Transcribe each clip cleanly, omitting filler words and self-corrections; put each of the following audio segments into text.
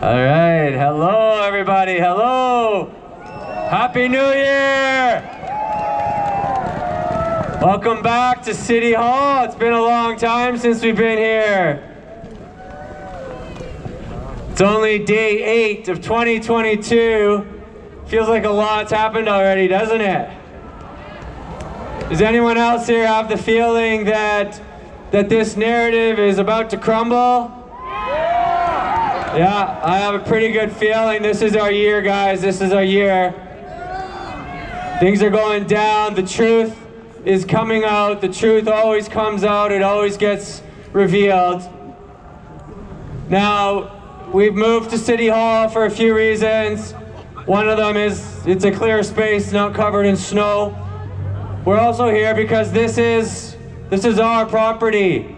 All right, hello everybody, hello! Happy New Year! Welcome back to City Hall. It's been a long time since we've been here. It's only day 8 of 2022. Feels like a lot's happened already, doesn't it? Does anyone else here have the feeling that this narrative is about to crumble? Yeah, I have a pretty good feeling. This is our year, guys. This is our year. Things are going down. The truth is coming out. The truth always comes out. It always gets revealed. Now, we've moved to City Hall for a few reasons. One of them is it's a clear space, not covered in snow. We're also here because this is our property.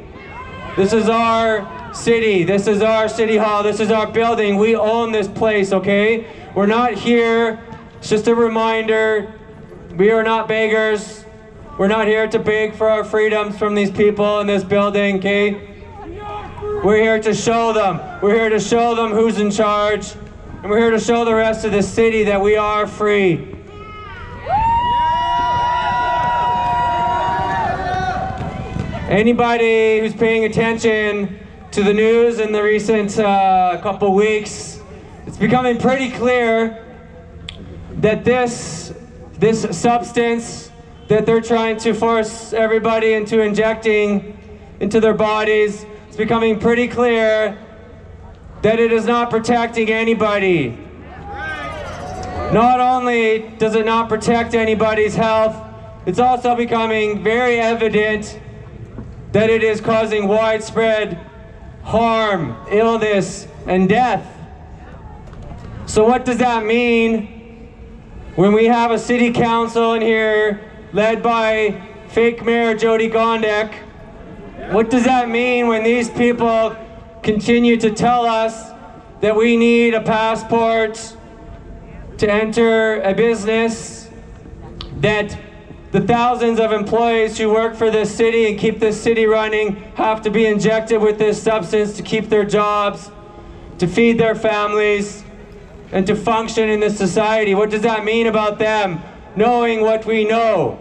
This is our city. This is our City Hall. This is our building. We own this place, okay? We're not here. It's just a reminder. We are not beggars. We're not here to beg for our freedoms from these people in this building, okay? We're here to show them. We're here to show them who's in charge. And we're here to show the rest of the city that we are free. Anybody who's paying attention to the news in the recent couple weeks, it's becoming pretty clear that this substance that they're trying to force everybody into injecting into their bodies, it's becoming pretty clear that it is not protecting anybody. Not only does it not protect anybody's health, it's also becoming very evident that it is causing widespread harm, illness, and death. So what does that mean when we have a city council in here led by fake Mayor Jody Gondek? What does that mean when these people continue to tell us that we need a passport to enter a business, that the thousands of employees who work for this city and keep this city running have to be injected with this substance to keep their jobs, to feed their families, and to function in this society? What does that mean about them, knowing what we know?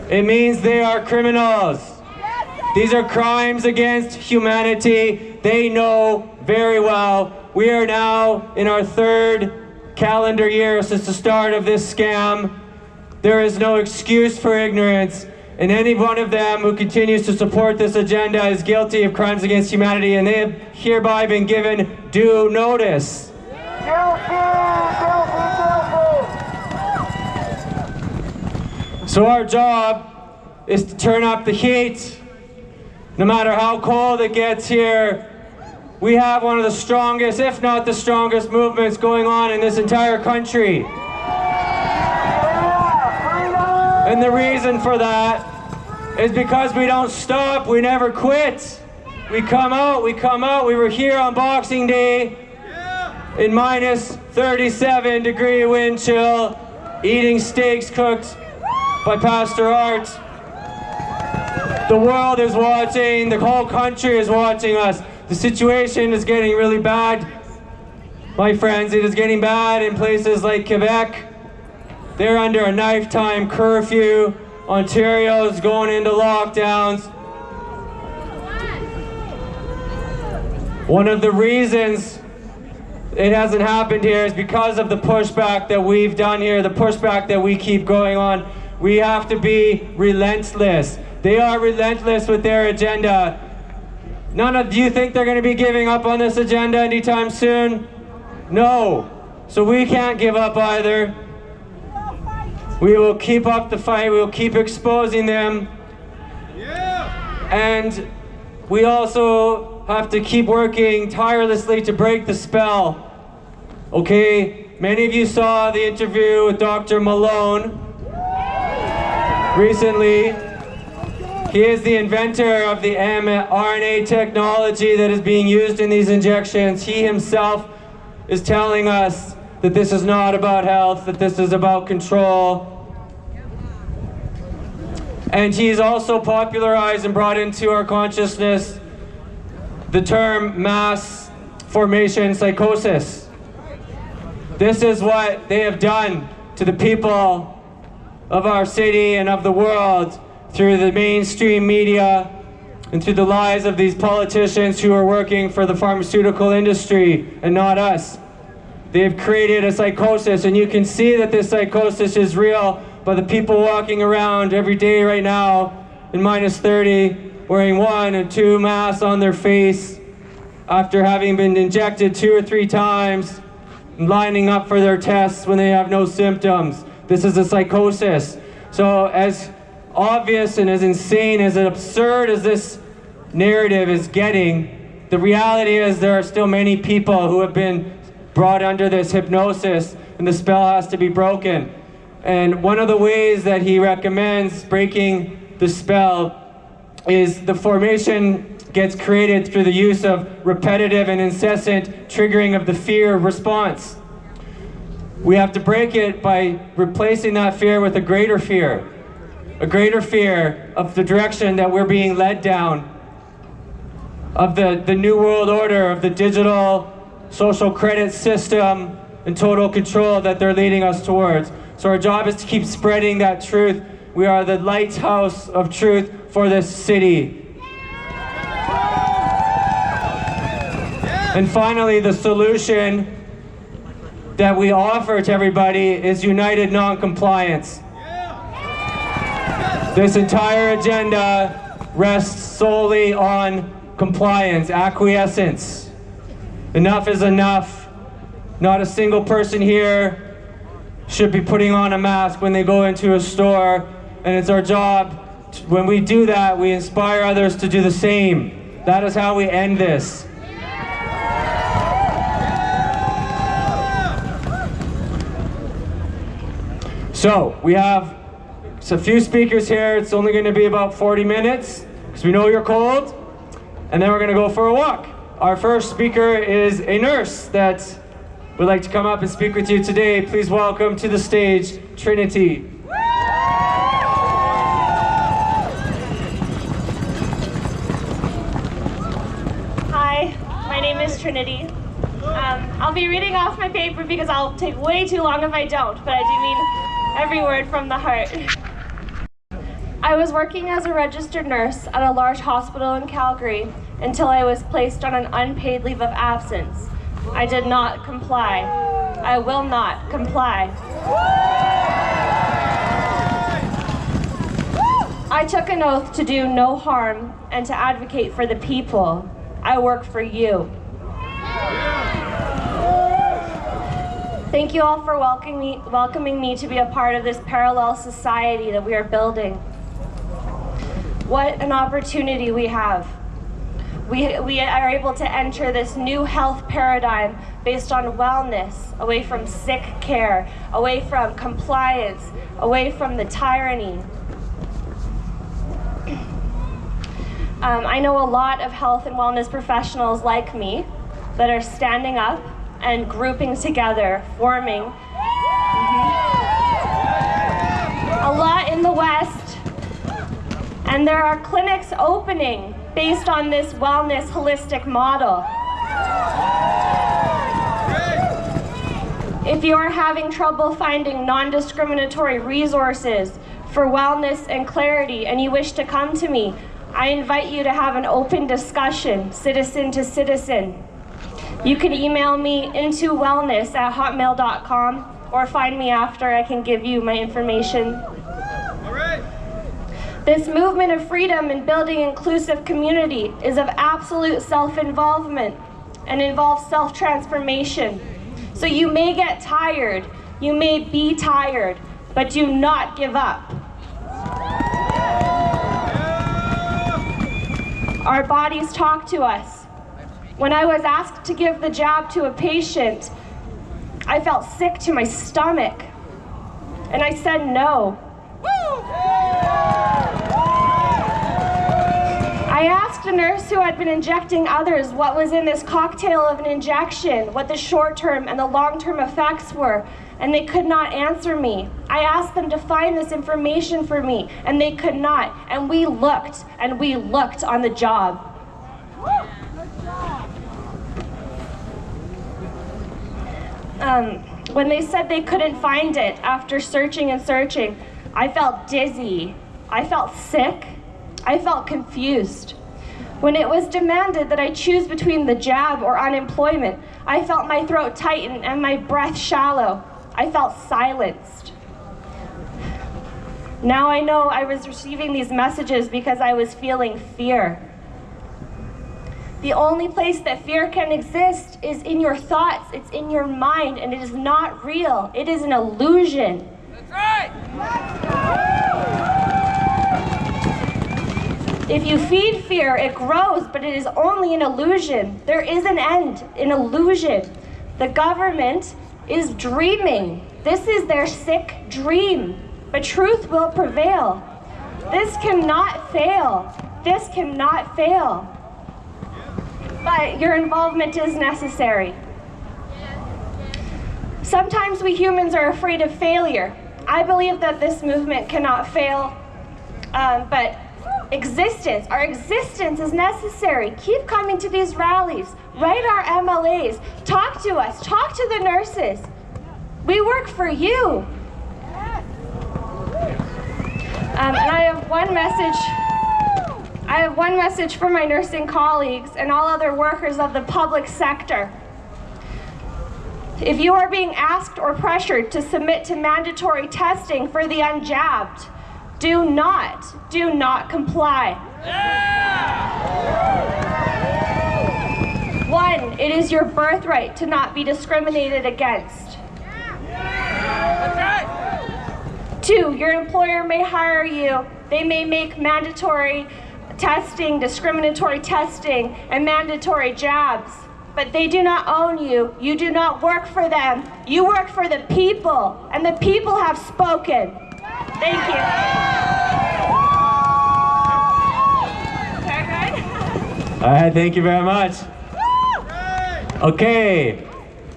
It means they are criminals. These are crimes against humanity. They know very well. We are now in our 3rd calendar year since the start of this scam. There is no excuse for ignorance, and any one of them who continues to support this agenda is guilty of crimes against humanity, and they have hereby been given due notice. So our job is to turn up the heat. No matter how cold it gets here, we have one of the strongest, if not the strongest, movements going on in this entire country. And the reason for that is because we don't stop, we never quit. We come out. We were here on Boxing Day in minus 37-degree wind chill, eating steaks cooked by Pastor Art. The world is watching, the whole country is watching us. The situation is getting really bad. My friends, it is getting bad in places like Quebec. They're under a nighttime curfew. Ontario's going into lockdowns. One of the reasons it hasn't happened here is because of the pushback that we've done here, the pushback that we keep going on. We have to be relentless. They are relentless with their agenda. Do you think they're going to be giving up on this agenda anytime soon? No. So we can't give up either. We will keep up the fight. We will keep exposing them. And we also have to keep working tirelessly to break the spell. Okay? Many of you saw the interview with Dr. Malone recently. He is the inventor of the mRNA technology that is being used in these injections. He himself is telling us that this is not about health, that this is about control. And he's also popularized and brought into our consciousness the term mass formation psychosis. This is what they have done to the people of our city and of the world through the mainstream media and through the lies of these politicians who are working for the pharmaceutical industry and not us. They've created a psychosis, and you can see that this psychosis is real by the people walking around every day right now in -30, wearing 1 and 2 masks on their face after having been injected 2 or 3 times, and lining up for their tests when they have no symptoms. This is a psychosis. So as obvious and as insane, as absurd as this narrative is getting, the reality is there are still many people who have been brought under this hypnosis, and the spell has to be broken. And one of the ways that he recommends breaking the spell is the formation gets created through the use of repetitive and incessant triggering of the fear response. We have to break it by replacing that fear with a greater fear of the direction that we're being led down, of the new world order, of the digital social credit system and total control that they're leading us towards. So our job is to keep spreading that truth. We are the lighthouse of truth for this city. And finally, the solution that we offer to everybody is united non-compliance. This entire agenda rests solely on compliance, acquiescence. Enough is enough. Not a single person here should be putting on a mask when they go into a store, and it's our job, when we do that, we inspire others to do the same. That is how we end this. So, we have a few speakers here. It's only going to be about 40 minutes, because we know you're cold, and then we're going to go for a walk. Our first speaker is a nurse that would like to come up and speak with you today. Please welcome to the stage, Trinity. Hi, my name is Trinity. I'll be reading off my paper because I'll take way too long if I don't, but I do mean every word from the heart. I was working as a registered nurse at a large hospital in Calgary until I was placed on an unpaid leave of absence. I did not comply. I will not comply. I took an oath to do no harm and to advocate for the people. I work for you. Thank you all for welcoming me to be a part of this parallel society that we are building. What an opportunity we have. We are able to enter this new health paradigm based on wellness, away from sick care, away from compliance, away from the tyranny. I know a lot of health and wellness professionals like me that are standing up and grouping together, forming a lot in the West. And there are clinics opening based on this wellness holistic model. If you are having trouble finding non-discriminatory resources for wellness and clarity and you wish to come to me, I invite you to have an open discussion, citizen to citizen. You can email me intowellness@hotmail.com or find me after. I can give you my information. All right. This movement of freedom and building inclusive community is of absolute self-involvement and involves self-transformation. So you may get tired, you may be tired, but do not give up. Our bodies talk to us. When I was asked to give the jab to a patient, I felt sick to my stomach, and I said no. I asked a nurse who had been injecting others what was in this cocktail of an injection, what the short-term and the long-term effects were, and they could not answer me. I asked them to find this information for me, and they could not. And we looked on the job. When they said they couldn't find it after searching and searching, I felt dizzy. I felt sick. I felt confused. When it was demanded that I choose between the jab or unemployment, I felt my throat tighten and my breath shallow. I felt silenced. Now I know I was receiving these messages because I was feeling fear. The only place that fear can exist is in your thoughts. It's in your mind, and it is not real. It is an illusion. That's right! If you feed fear, it grows, but it is only an illusion. There is an end, an illusion. The government is dreaming. This is their sick dream, but truth will prevail. This cannot fail. This cannot fail. But your involvement is necessary. Sometimes we humans are afraid of failure. I believe that this movement cannot fail, but our existence is necessary. Keep coming to these rallies, write our MLAs, talk to us, talk to the nurses. We work for you. And I have one message for my nursing colleagues and all other workers of the public sector. If you are being asked or pressured to submit to mandatory testing for the unjabbed, do not comply. Yeah! 1, it is your birthright to not be discriminated against. That's right! 2, your employer may hire you. They may make mandatory testing, discriminatory testing, and mandatory jabs. But they do not own you. You do not work for them. You work for the people, and the people have spoken. Thank you. All right, thank you very much. Okay,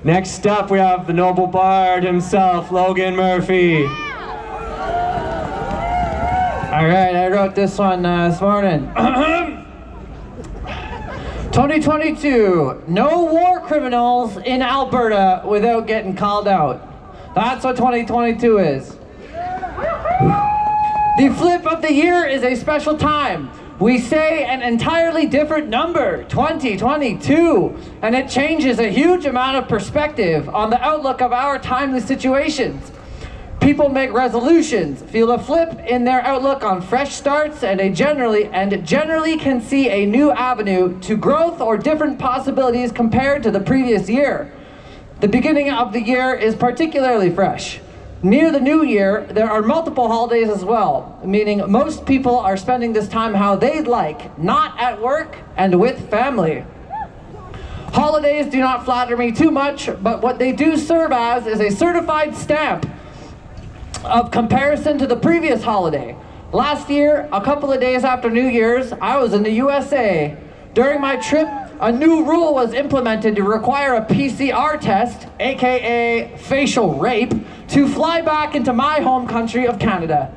next up we have the noble bard himself, Logan Murphy. All right, I wrote this one this morning. 2022, no war criminals in Alberta without getting called out. That's what 2022 is. The flip of the year is a special time. We say an entirely different number, 2022, and it changes a huge amount of perspective on the outlook of our timely situations. People make resolutions, feel a flip in their outlook on fresh starts, and generally can see a new avenue to growth or different possibilities compared to the previous year. The beginning of the year is particularly fresh. Near the new year, there are multiple holidays as well, meaning most people are spending this time how they'd like, not at work and with family. Holidays do not flatter me too much, but what they do serve as is a certified stamp of comparison to the previous holiday. Last year, a couple of days after New Year's, I was in the USA. During my trip, a new rule was implemented to require a PCR test, aka facial rape, to fly back into my home country of Canada.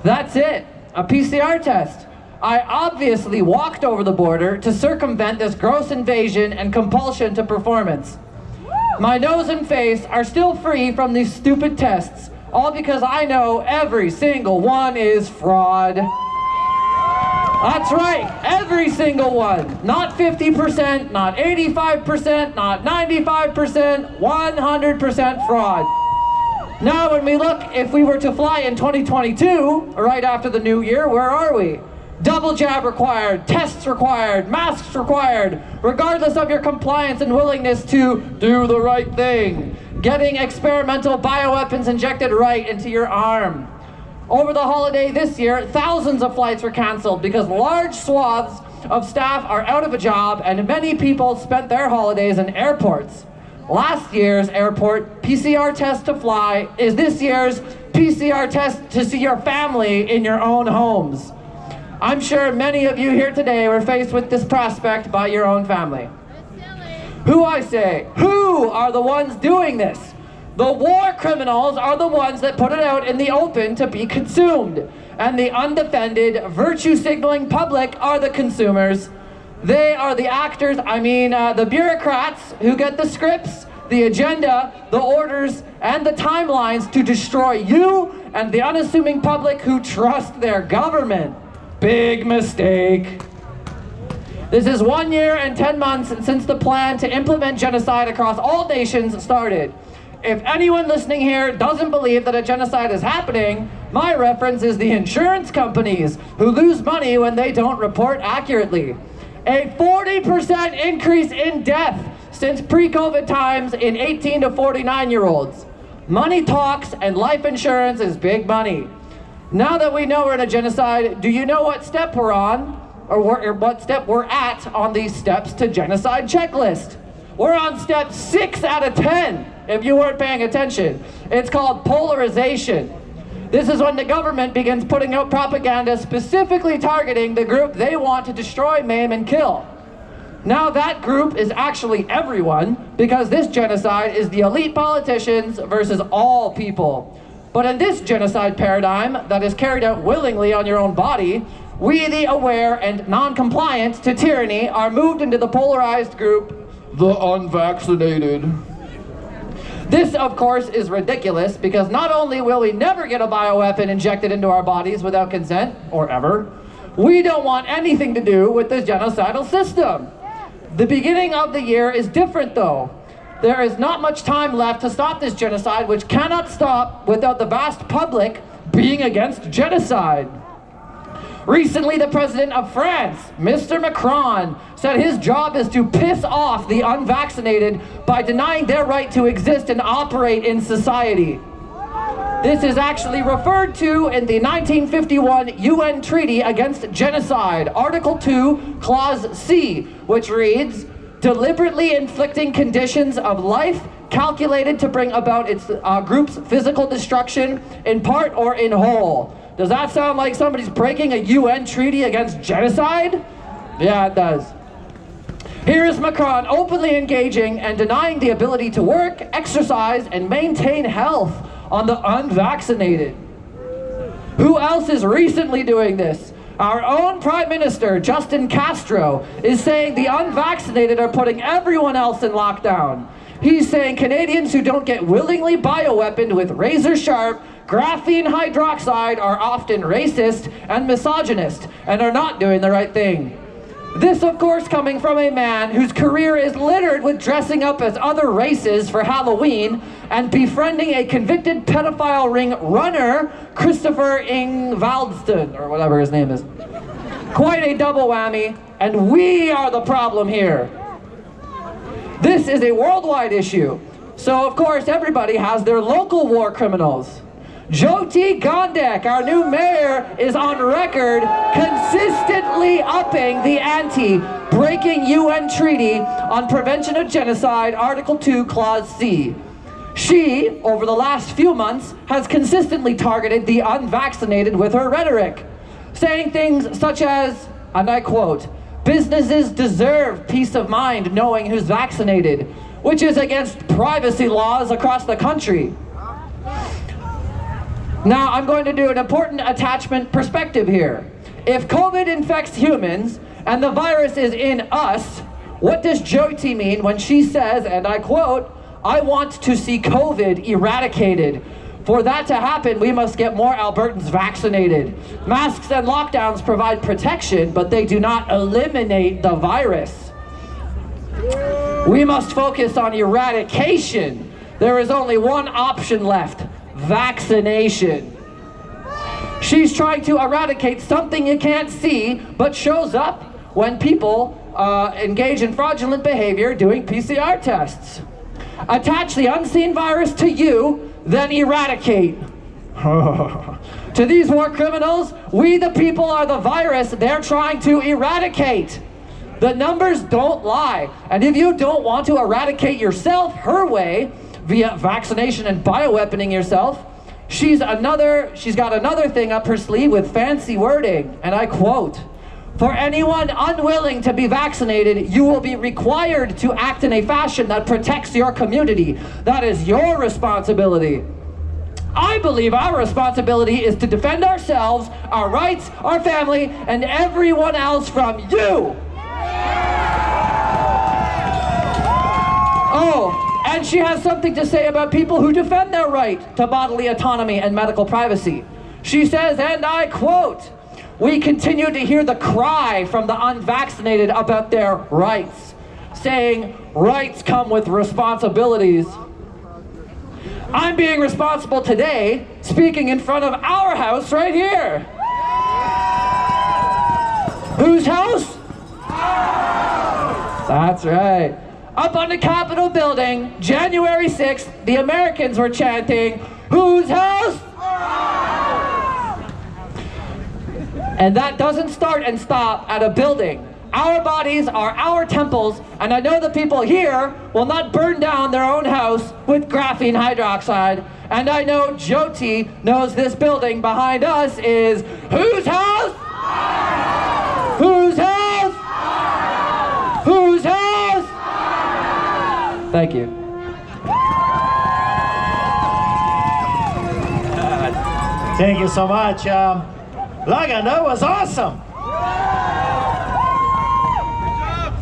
That's it, a PCR test. I obviously walked over the border to circumvent this gross invasion and compulsion to performance. My nose and face are still free from these stupid tests, all because I know every single one is fraud. That's right, every single one. Not 50%, not 85%, not 95%, 100% fraud. Now when we look, if we were to fly in 2022, right after the new year, where are we? Double jab required, tests required, masks required, regardless of your compliance and willingness to do the right thing. Getting experimental bioweapons injected right into your arm. Over the holiday this year, thousands of flights were canceled because large swaths of staff are out of a job and many people spent their holidays in airports. Last year's airport PCR test to fly is this year's PCR test to see your family in your own homes. I'm sure many of you here today were faced with this prospect by your own family. Who, I say, who are the ones doing this? The war criminals are the ones that put it out in the open to be consumed. And the undefended, virtue-signaling public are the consumers. They are the actors, the bureaucrats who get the scripts the agenda, the orders, and the timelines to destroy you and the unassuming public who trust their government. Big mistake. This is 1 year and 10 months since the plan to implement genocide across all nations started. If anyone listening here doesn't believe that a genocide is happening, my reference is the insurance companies who lose money when they don't report accurately. A 40% increase in death since pre-COVID times in 18 to 49-year-olds. Money talks, and life insurance is big money. Now that we know we're in a genocide, do you know what step we're on, or what step we're at on these steps to genocide checklist? We're on step 6 out of 10, if you weren't paying attention. It's called polarization. This is when the government begins putting out propaganda specifically targeting the group they want to destroy, maim, and kill. Now that group is actually everyone, because this genocide is the elite politicians versus all people. But in this genocide paradigm that is carried out willingly on your own body, we, the aware and non-compliant to tyranny, are moved into the polarized group, the unvaccinated. This, of course, is ridiculous because not only will we never get a bioweapon injected into our bodies without consent, or ever, we don't want anything to do with this genocidal system. The beginning of the year is different though. There is not much time left to stop this genocide, which cannot stop without the vast public being against genocide. Recently, the president of France, Mr. Macron, said his job is to piss off the unvaccinated by denying their right to exist and operate in society. This is actually referred to in the 1951 UN Treaty Against Genocide, Article 2, Clause C, which reads, deliberately inflicting conditions of life calculated to bring about its group's physical destruction in part or in whole. Does that sound like somebody's breaking a UN treaty against genocide? Yeah, it does. Here is Macron openly engaging and denying the ability to work, exercise, and maintain health on the unvaccinated. Who else is recently doing this? Our own Prime Minister, Justin Castro, is saying the unvaccinated are putting everyone else in lockdown. He's saying Canadians who don't get willingly bioweaponed with razor-sharp graphene hydroxide are often racist and misogynist and are not doing the right thing. This, of course, coming from a man whose career is littered with dressing up as other races for Halloween and befriending a convicted pedophile ring runner, Christopher Ingvaldston, or whatever his name is. Quite a double whammy, and we are the problem here. This is a worldwide issue, so of course everybody has their local war criminals. Jyoti Gondek, our new mayor, is on record consistently upping the ante, breaking UN Treaty on Prevention of Genocide, Article 2, Clause C. She, over the last few months, has consistently targeted the unvaccinated with her rhetoric, saying things such as, and I quote, businesses deserve peace of mind knowing who's vaccinated, which is against privacy laws across the country. Now, I'm going to do an important attachment perspective here. If COVID infects humans and the virus is in us, what does Jyoti mean when she says, and I quote, I want to see COVID eradicated. For that to happen, we must get more Albertans vaccinated. Masks and lockdowns provide protection, but they do not eliminate the virus. We must focus on eradication. There is only one option left. Vaccination. She's trying to eradicate something you can't see, but shows up when people engage in fraudulent behavior doing PCR tests. Attach the unseen virus to you, then eradicate. To these war criminals, we the people are the virus they're trying to eradicate. The numbers don't lie, and if you don't want to eradicate yourself her way, via vaccination and bioweaponing yourself, she's got another thing up her sleeve with fancy wording, and I quote, for anyone unwilling to be vaccinated, you will be required to act in a fashion that protects your community. That is your responsibility. I believe our responsibility is to defend ourselves, our rights, our family, and everyone else from you. Oh, And she has something to say about people who defend their right to bodily autonomy and medical privacy. She says, and I quote, "We continue to hear the cry from the unvaccinated about their rights, saying rights come with responsibilities." I'm being responsible today, speaking in front of our house right here. Whose house? That's right. Up on the Capitol building, January 6th, the Americans were chanting, "Whose house?" And that doesn't start and stop at a building. Our bodies are our temples, and I know the people here will not burn down their own house with graphene hydroxide. And I know Jyoti knows this building behind us is whose house? Whose house? Whose house? Thank you. Thank you so much. Logan, that was awesome.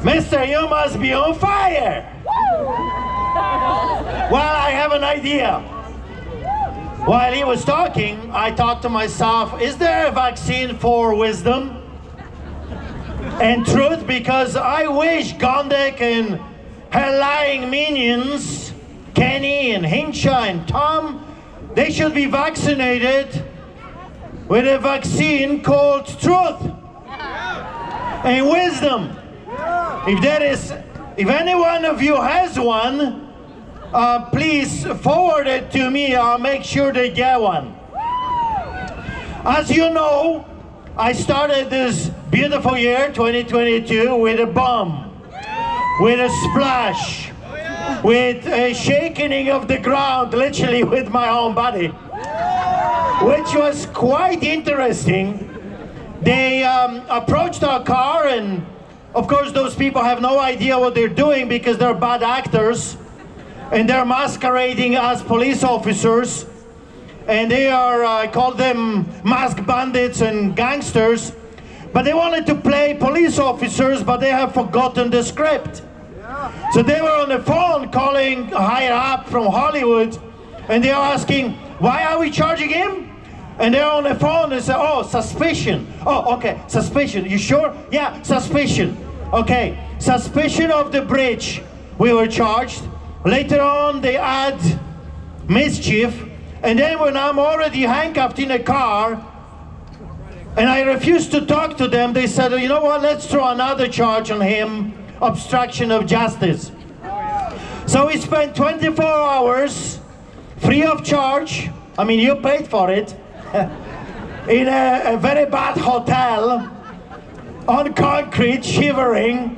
Mister, you must be on fire. Well, I have an idea. While he was talking, I thought to myself, is there a vaccine for wisdom and truth? Because I wish Gondek and her lying minions, Kenny and Hincha and Tom, they should be vaccinated with a vaccine called truth and wisdom. If any one of you has one, please forward it to me. I'll make sure they get one. As you know, I started this beautiful year, 2022, with a bomb, with a splash, with a shaking of the ground, literally with my own body, which was quite interesting. They approached our car, and of course those people have no idea what they're doing because they're bad actors and they're masquerading as police officers, and they are, I call them masked bandits and gangsters, but they wanted to play police officers, but they have forgotten the script. So they were on the phone calling higher up from Hollywood, and they're asking, why are we charging him? And they're on the phone and say, oh, suspicion. Oh, okay, suspicion. You sure? Yeah, suspicion. Okay, suspicion of the bridge. We were charged. Later on, they add mischief. And then when I'm already handcuffed in a car, and I refused to talk to them, they said, you know what, let's throw another charge on him, obstruction of justice. So we spent 24 hours free of charge. I mean, you paid for it. In a very bad hotel, on concrete, shivering.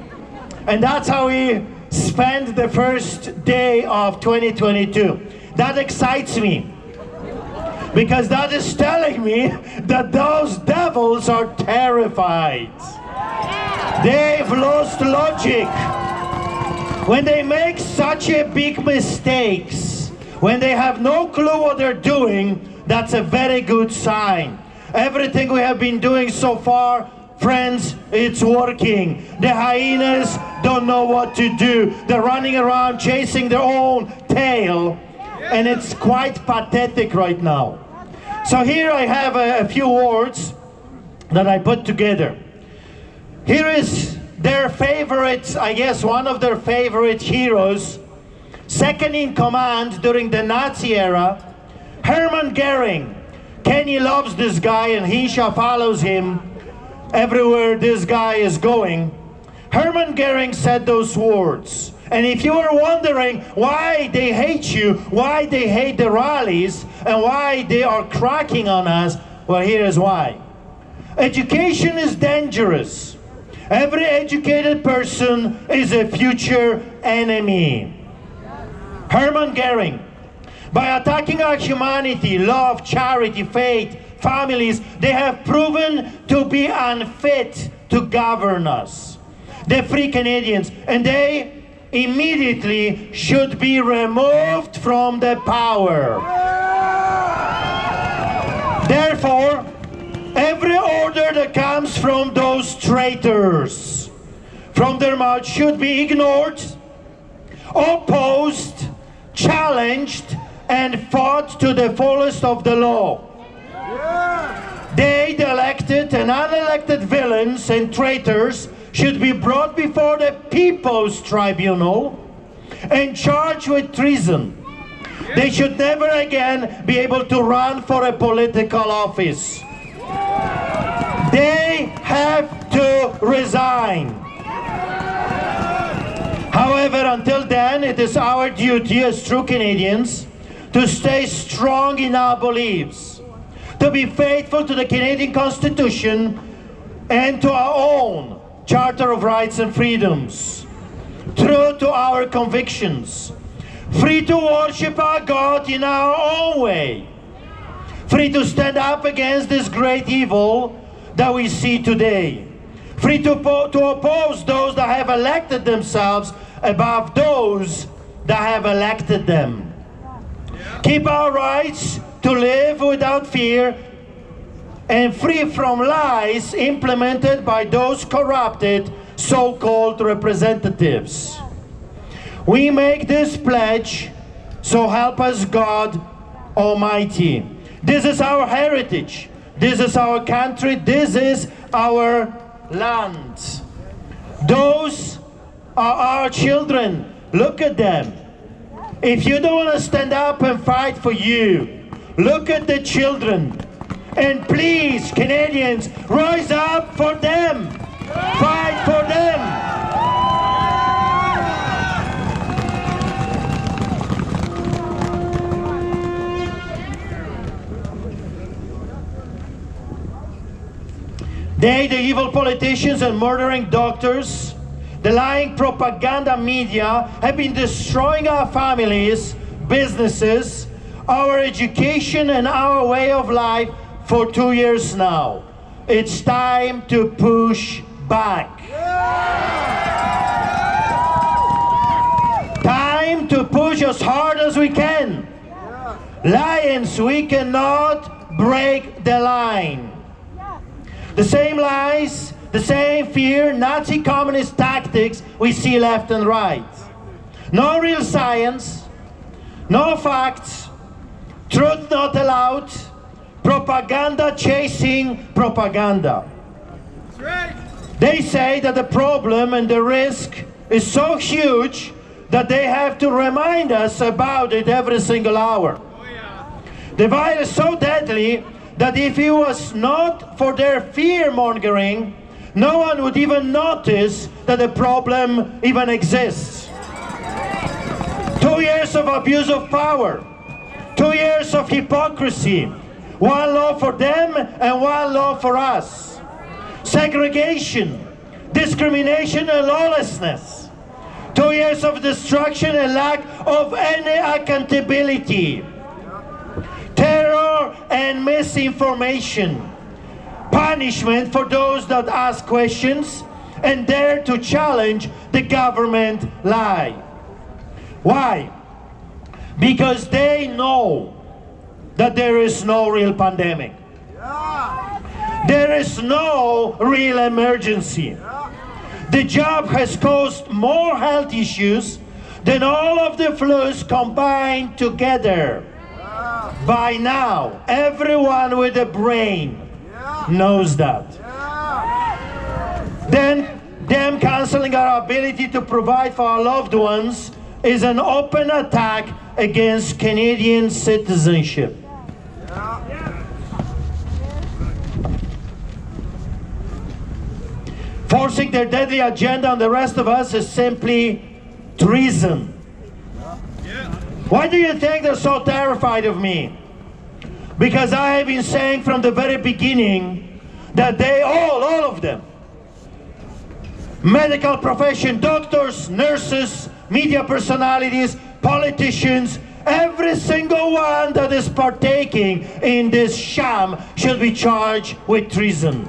And that's how we spent the first day of 2022. That excites me, because that is telling me that those devils are terrified. They've lost logic. When they make such a big mistakes, when they have no clue what they're doing, that's a very good sign. Everything we have been doing so far, friends, it's working. The hyenas don't know what to do. They're running around chasing their own tail, and it's quite pathetic right now. So here I have a few words that I put together. Here is their favorite, I guess one of their favorite heroes, second in command during the Nazi era, Hermann Goering. Kenny loves this guy and Hisha follows him everywhere this guy is going. Hermann Goering said those words. And if you were wondering why they hate you, why they hate the rallies, and why they are cracking on us, well, here is why. Education is dangerous. Every educated person is a future enemy. Hermann Goering. By attacking our humanity, love, charity, faith, families, they have proven to be unfit to govern us. The free Canadians, and they immediately should be removed from the power. Therefore, every order that comes from those traitors from their mouth should be ignored, opposed, challenged and fought to the fullest of the law. They, the elected and unelected villains and traitors, should be brought before the People's Tribunal and charged with treason. They should never again be able to run for a political office. They have to resign. However, until then, it is our duty as true Canadians to stay strong in our beliefs, to be faithful to the Canadian Constitution and to our own Charter of Rights and Freedoms, true to our convictions, free to worship our God in our own way, free to stand up against this great evil that we see today, free to oppose those that have elected themselves above those that have elected them. Keep our rights to live without fear and free from lies implemented by those corrupted so-called representatives. We make this pledge, so help us God Almighty. This is our heritage. This is our country. This is our land. Those are our children. Look at them. If you don't want to stand up and fight for you, look at the children. And please, Canadians, rise up for them. Fight for them. They, the evil politicians and murdering doctors, the lying propaganda media, have been destroying our families, businesses, our education and our way of life for 2 years now. It's time to push back. Time to push as hard as we can. Lions, we cannot break the line. The same lies, the same fear, Nazi communist tactics we see left and right. No real science, no facts, truth not allowed, propaganda chasing propaganda. That's right. They say that the problem and the risk is so huge that they have to remind us about it every single hour. Oh, yeah. The virus is so deadly that if it was not for their fear-mongering, no one would even notice that the problem even exists. 2 years of abuse of power, 2 years of hypocrisy, one law for them and one law for us. Segregation, discrimination and lawlessness. 2 years of destruction and lack of any accountability. Terror and misinformation. Punishment for those that ask questions and dare to challenge the government lie. Why? Because they know that there is no real pandemic. There is no real emergency. The job has caused more health issues than all of the flus combined together. By now, everyone with a brain knows that. Then, them canceling our ability to provide for our loved ones is an open attack against Canadian citizenship. Forcing their deadly agenda on the rest of us is simply treason. Why do you think they're so terrified of me? Because I have been saying from the very beginning that they all of them, medical profession, doctors, nurses, media personalities, politicians, every single one that is partaking in this sham should be charged with treason.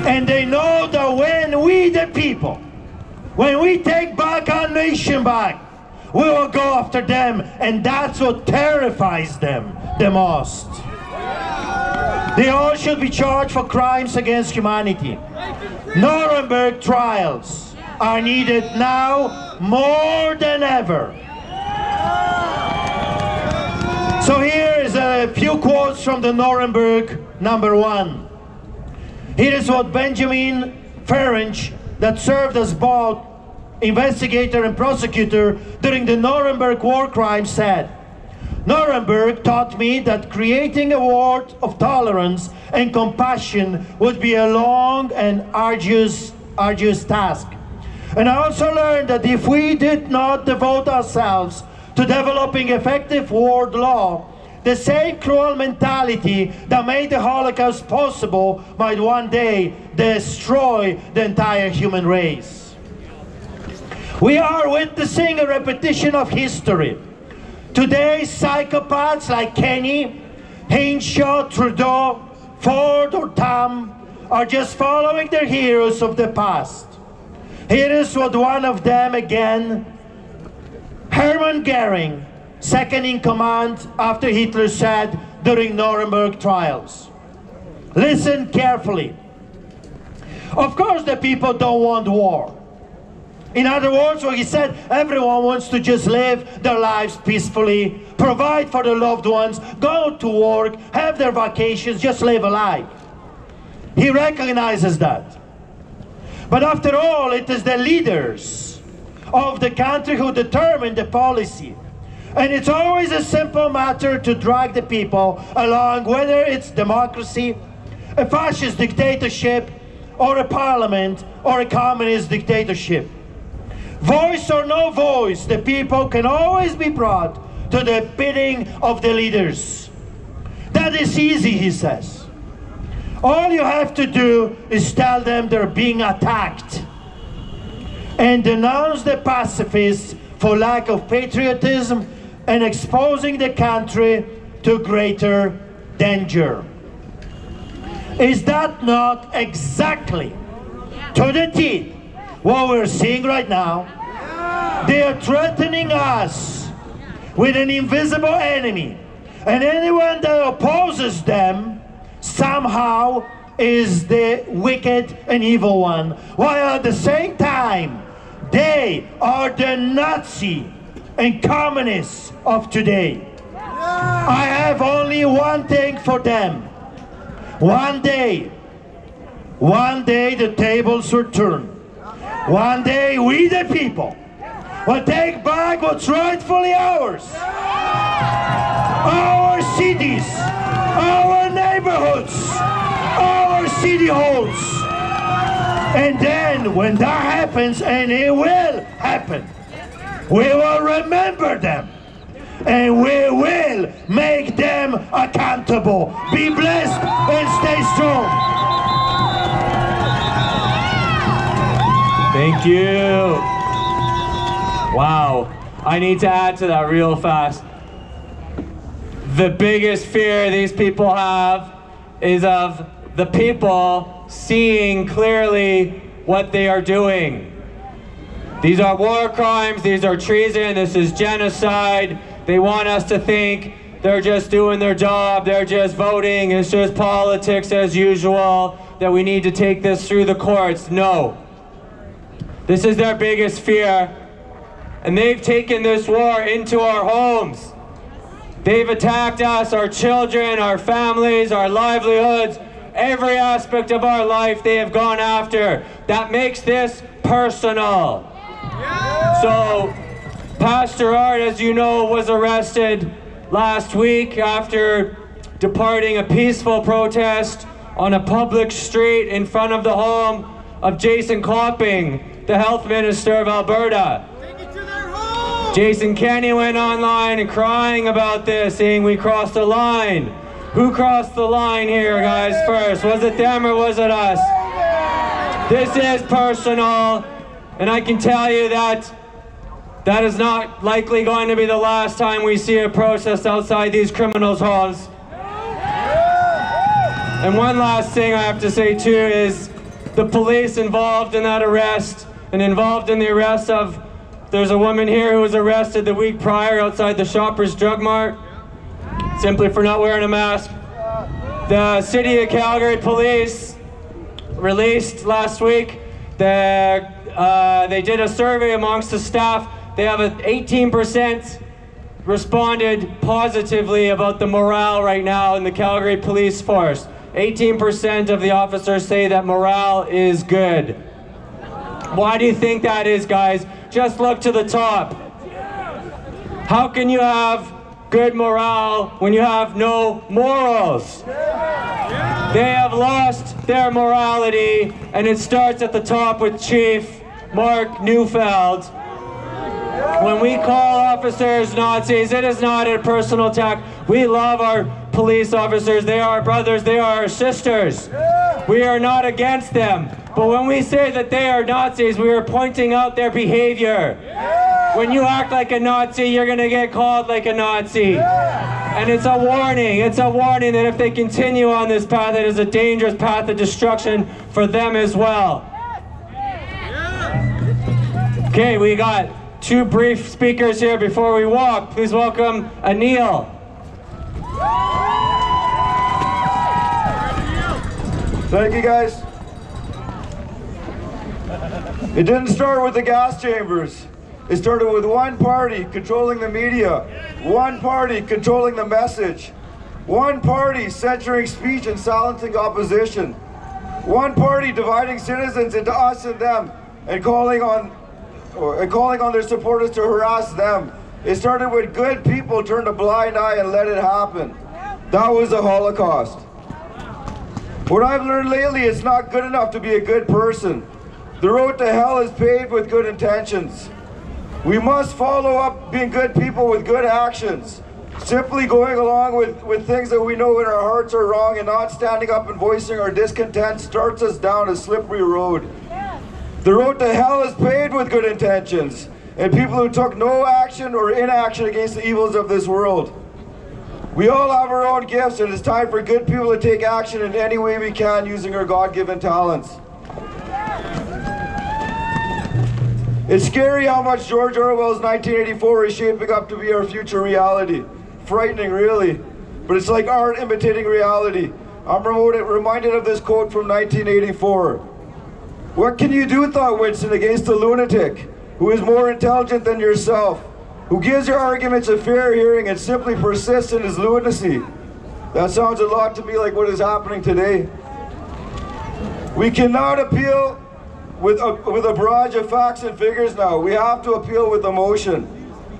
And they know that when we, the people, when we take back our nation back, we will go after them, and that's what terrifies them the most. They all should be charged for crimes against humanity. Nuremberg trials, are needed now more than ever. So here is a few quotes from the Nuremberg #1. Here is what Benjamin Ferenc, that served as both investigator and prosecutor during the Nuremberg war crimes, said. Nuremberg taught me that creating a world of tolerance and compassion would be a long and arduous task. And I also learned that if we did not devote ourselves to developing effective world law, the same cruel mentality that made the Holocaust possible might one day destroy the entire human race. We are witnessing a repetition of history. Today's psychopaths like Kenny, Hinshaw, Trudeau, Ford or Tam are just following their heroes of the past. Here is what one of them again, Hermann Goering, second in command after Hitler, said during Nuremberg trials. Listen carefully. Of course the people don't want war. In other words, what he said, everyone wants to just live their lives peacefully, provide for their loved ones, go to work, have their vacations, just live a life. He recognizes that. But after all, it is the leaders of the country who determine the policy. And it's always a simple matter to drag the people along, whether it's democracy, a fascist dictatorship, or a parliament, or a communist dictatorship. Voice or no voice, the people can always be brought to the bidding of the leaders. That is easy, he says. All you have to do is tell them they're being attacked and denounce the pacifists for lack of patriotism and exposing the country to greater danger. Is that not exactly to the teeth what we're seeing right now? They are threatening us with an invisible enemy, and anyone that opposes them somehow is the wicked and evil one, while at the same time they are the Nazi and communists of today. I have only one thing for them. One day the tables will turn. One day we the people will take back what's rightfully ours. Our cities, our neighborhoods, our city halls. And then when that happens, and it will happen, we will remember them. And we will make them accountable. Be blessed and stay strong. Thank you. Wow. I need to add to that real fast. The biggest fear these people have is of the people seeing clearly what they are doing. These are war crimes, these are treason, this is genocide. They want us to think they're just doing their job, they're just voting, it's just politics as usual, that we need to take this through the courts. No. This is their biggest fear. And they've taken this war into our homes. They've attacked us, our children, our families, our livelihoods, every aspect of our life they have gone after. That makes this personal. So, Pastor Art, as you know, was arrested last week after departing a peaceful protest on a public street in front of the home of Jason Klopping, the Health Minister of Alberta. Jason Kenney went online and crying about this, saying we crossed a line. Who crossed the line here, guys, first? Was it them or was it us? This is personal, and I can tell you that that is not likely going to be the last time we see a protest outside these criminals' homes. And one last thing I have to say too is the police involved in that arrest and involved in the arrest of, there's a woman here who was arrested the week prior outside the Shoppers Drug Mart simply for not wearing a mask. The City of Calgary Police released last week They did a survey amongst the staff. They have 18% responded positively about the morale right now in the Calgary Police Force. 18% of the officers say that morale is good. Why do you think that is, guys? Just look to the top. How can you have good morale when you have no morals? They have lost their morality, and it starts at the top with Chief Mark Neufeld. When we call officers Nazis, it is not a personal attack. We love our police officers. They are our brothers, they are our sisters. We are not against them. But when we say that they are Nazis, we are pointing out their behavior. When you act like a Nazi, you're going to get called like a Nazi. And it's a warning. It's a warning that if they continue on this path, it is a dangerous path of destruction for them as well. Okay, we got 2 brief speakers here before we walk. Please welcome Anil. Thank you, guys. It didn't start with the gas chambers. It started with one party controlling the media, one party controlling the message, one party censoring speech and silencing opposition, one party dividing citizens into us and them and calling on their supporters to harass them. It started with good people turned a blind eye and let it happen. That was the Holocaust. What I've learned lately, it's not good enough to be a good person. The road to hell is paved with good intentions. We must follow up being good people with good actions. Simply going along with things that we know in our hearts are wrong and not standing up and voicing our discontent starts us down a slippery road. The road to hell is paved with good intentions and people who took no action or inaction against the evils of this world. We all have our own gifts, and it's time for good people to take action in any way we can using our God-given talents. It's scary how much George Orwell's 1984 is shaping up to be our future reality. Frightening, really. But it's like art imitating reality. I'm reminded of this quote from 1984. "What can you do," thought Winston, "against a lunatic who is more intelligent than yourself, who gives your arguments a fair hearing and simply persists in his lunacy?" That sounds a lot to me like what is happening today. We cannot appeal with a barrage of facts and figures now. We have to appeal with emotion.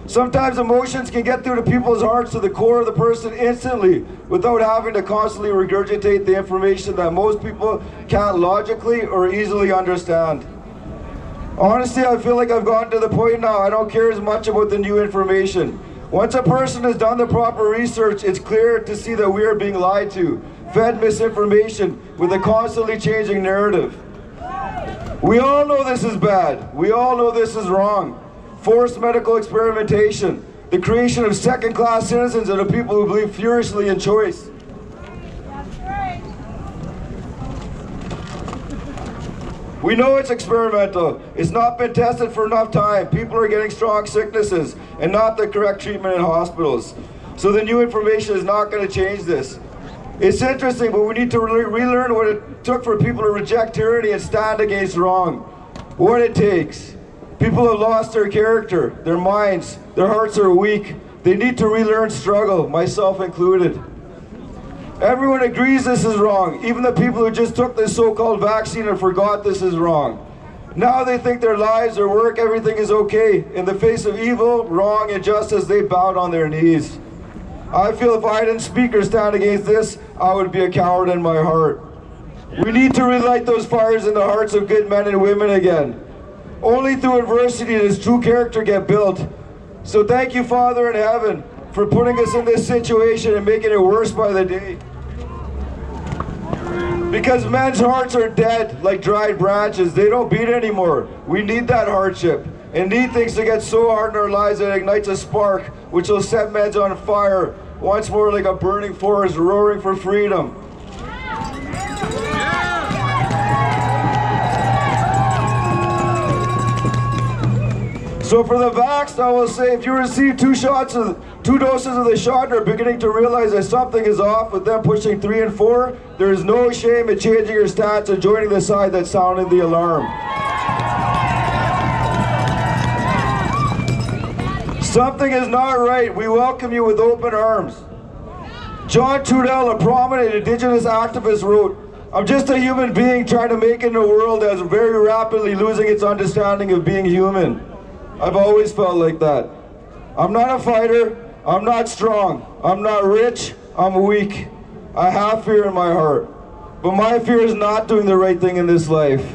Sometimes emotions can get through to people's hearts to the core of the person instantly without having to constantly regurgitate the information that most people can't logically or easily understand. Honestly, I feel like I've gotten to the point now I don't care as much about the new information. Once a person has done the proper research, it's clear to see that we are being lied to, fed misinformation with a constantly changing narrative. We all know this is bad. We all know this is wrong. Forced medical experimentation, the creation of second-class citizens and of people who believe furiously in choice. We know it's experimental. It's not been tested for enough time. People are getting strong sicknesses and not the correct treatment in hospitals. So the new information is not going to change this. It's interesting, but we need to relearn what it took for people to reject tyranny and stand against wrong. What it takes. People have lost their character, their minds, their hearts are weak. They need to relearn struggle, myself included. Everyone agrees this is wrong, even the people who just took this so-called vaccine and forgot this is wrong. Now they think their lives, their work, everything is okay. In the face of evil, wrong, injustice, they bowed on their knees. I feel if I didn't speak or stand against this, I would be a coward in my heart. We need to relight those fires in the hearts of good men and women again. Only through adversity does true character get built. So thank you, Father in heaven, for putting us in this situation and making it worse by the day. Because men's hearts are dead like dried branches. They don't beat anymore. We need that hardship and need things to get so hard in our lives that it ignites a spark which will set men's on fire once more like a burning forest roaring for freedom. So for the vaxxed, I will say, if you receive 2 doses of the shot and are beginning to realize that something is off with them pushing 3 and 4, there is no shame in changing your stance and joining the side that sounded the alarm. Something is not right. We welcome you with open arms. John Trudell, a prominent Indigenous activist, wrote, "I'm just a human being trying to make it in a world that is very rapidly losing its understanding of being human." I've always felt like that. I'm not a fighter. I'm not strong. I'm not rich. I'm weak. I have fear in my heart. But my fear is not doing the right thing in this life.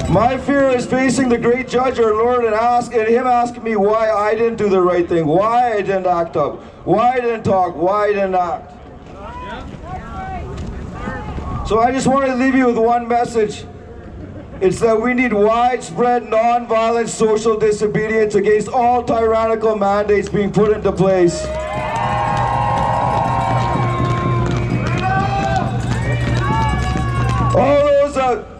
My fear is facing the great judge, our Lord, and him asking me why I didn't do the right thing, why I didn't act up, why I didn't talk, why I didn't act. So I just want to leave you with one message. It's that we need widespread, non-violent social disobedience against all tyrannical mandates being put into place.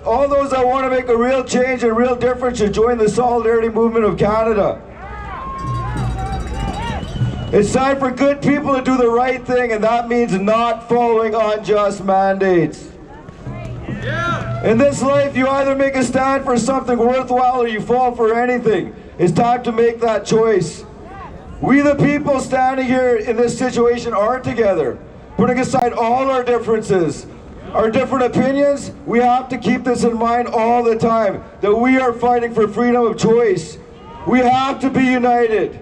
All those that want to make a real change and real difference should join the Solidarity Movement of Canada. It's time for good people to do the right thing, and that means not following unjust mandates. In this life, you either make a stand for something worthwhile or you fall for anything. It's time to make that choice. We, the people standing here in this situation, are together, putting aside all our differences, our different opinions. We have to keep this in mind all the time, that we are fighting for freedom of choice. We have to be united.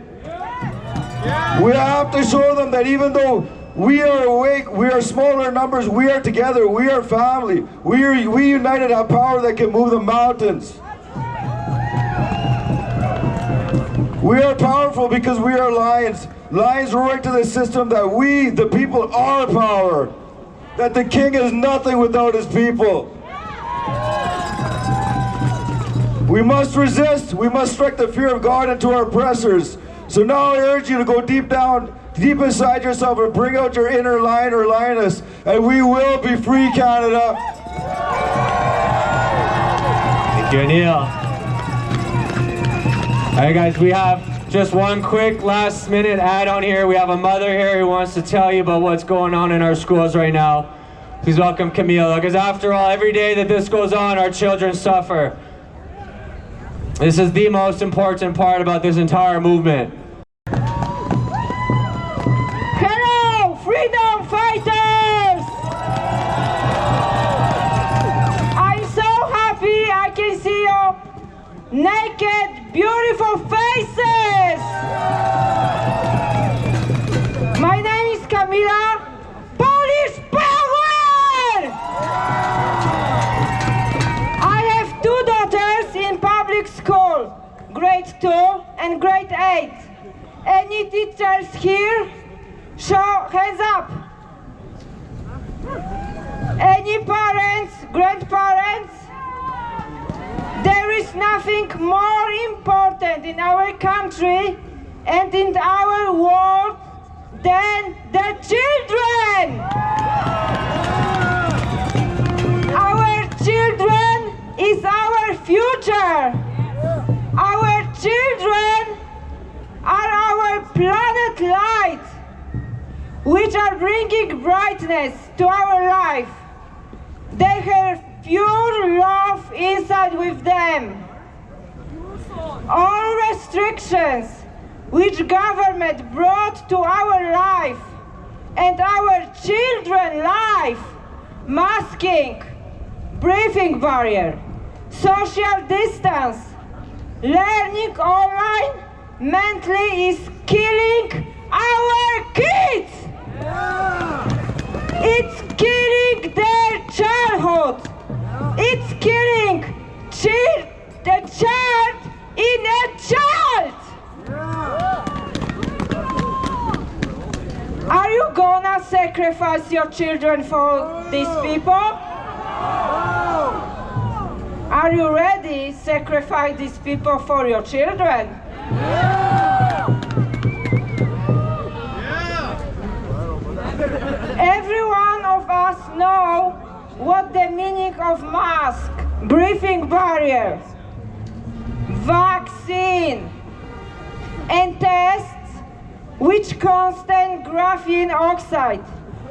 We have to show them that even though we are awake, we are smaller numbers, we are together, we are family. We united have power that can move the mountains. We are powerful because we are lions. Lions roaring to the system that we, the people, are power. That the king is nothing without his people. We must resist. We must strike the fear of God into our oppressors. So now I urge you to go deep inside yourself and bring out your inner lion or lioness, and we will be free, Canada. Thank you, Neil. All right, guys, we have just one quick last minute ad on here. We have a mother here who wants to tell you about what's going on in our schools right now. Please welcome Camila, because after all, every day that this goes on, our children suffer. This is the most important part about this entire movement. Hello, freedom fighters! I'm so happy I can see your naked, beautiful faces! My name is Camila. Polish power! I have two daughters in public school, grade 2 and grade 8. Any teachers here? Show hands up. Any parents, grandparents? There is nothing more important in our country and in our world than the children. Our children is our future. Our children are our planet light, which are bringing brightness to our life. They have pure love inside with them. All restrictions which government brought to our life and our children's life, masking, breathing barrier, social distance, learning online mentally is killing our kids. It's killing their childhood. It's killing the child in a child. Are you gonna sacrifice your children for these people? Are you ready to sacrifice these people for your children? Every one of us know what the meaning of mask, breathing barriers, vaccine, and tests which contain graphene oxide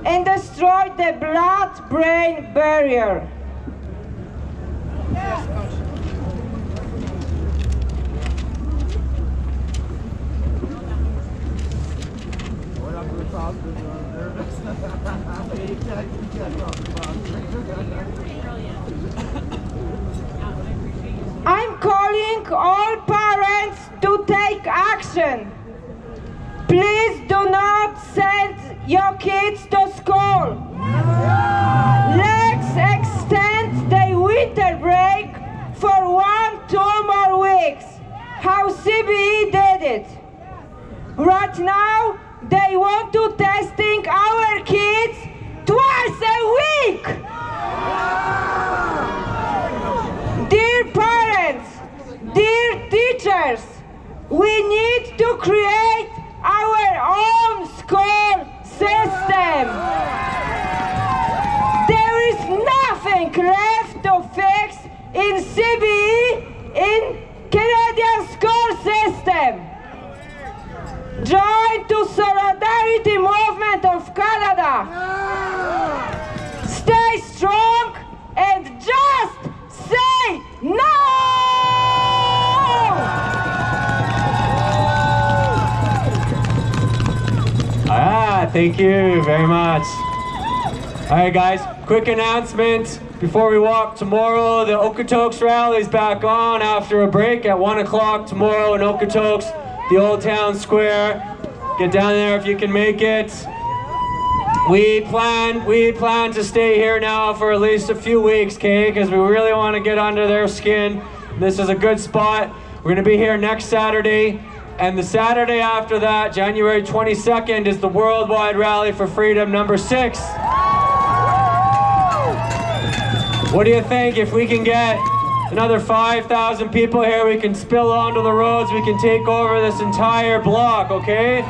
and destroy the blood-brain barrier. asking all parents to take action. Please do not send your kids to school. Let's extend the winter break for 1-2 more weeks. How CBE did it. Right now, they want to testing our kids twice a week. Dear parents, dear teachers, we need to create our own school system. There is nothing left to fix in CBE in Canadian school system. Join to Solidarity Movement of Canada. Stay strong and just say no! Thank you very much. All right, guys, quick announcement before we walk tomorrow. The Okotoks rally is back on after a break at 1 o'clock tomorrow in Okotoks, the Old Town Square. Get down there if you can make it. We plan to stay here now for at least a few weeks, okay? Because we really want to get under their skin. This is a good spot. We're going to be here next Saturday. And the Saturday after that, January 22nd, is the Worldwide Rally for Freedom #6. What do you think? If we can get another 5,000 people here, we can spill onto the roads, we can take over this entire block, okay?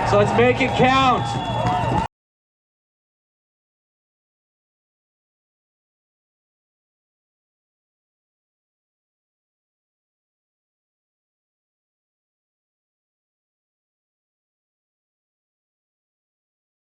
So let's make it count.